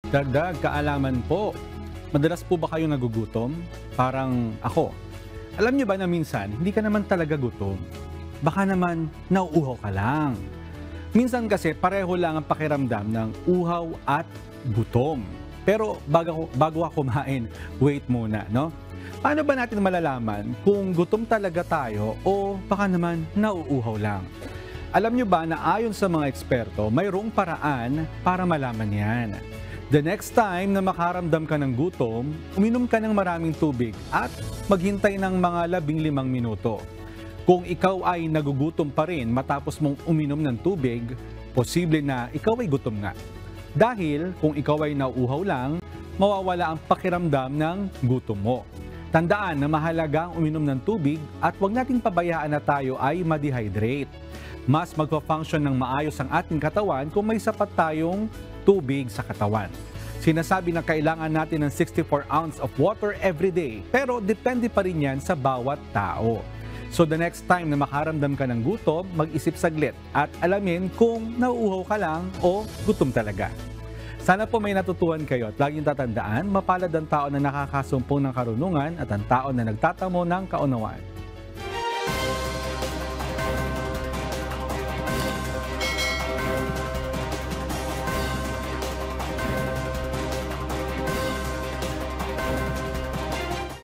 Dagdag kaalaman po. Madalas po ba kayo nagugutom? Parang ako. Alam niyo ba na minsan, hindi ka naman talaga gutom. Baka naman, nauuhaw ka lang. Minsan kasi pareho lang ang pakiramdam ng uhaw at gutom. Pero bago ako kumain, wait muna, no? Paano ba natin malalaman kung gutom talaga tayo o baka naman nauuhaw lang? Alam niyo ba na ayon sa mga eksperto, mayroong paraan para malaman yan. The next time na makaramdam ka ng gutom, uminom ka ng maraming tubig at maghintay ng mga 15 minuto. Kung ikaw ay nagugutom pa rin matapos mong uminom ng tubig, posible na ikaw ay gutom nga. Dahil kung ikaw ay nauuhaw lang, mawawala ang pakiramdam ng gutom mo. Tandaan na mahalaga ang uminom ng tubig at huwag nating pabayaan na tayo ay ma-dehydrate. Mas magpa-function ng maayos ang ating katawan kung may sapat tayong tubig sa katawan. Sinasabi na kailangan natin ng 64 ounce of water every day, pero depende pa rin yan sa bawat tao. So the next time na makaramdam ka ng gutom, mag-isip saglit at alamin kung nauuhaw ka lang o gutom talaga. Sana po may natutuhan kayo at laging tatandaan, mapalad ang tao na nakakasumpong ng karunungan at ang tao na nagtatamo ng kaunawaan.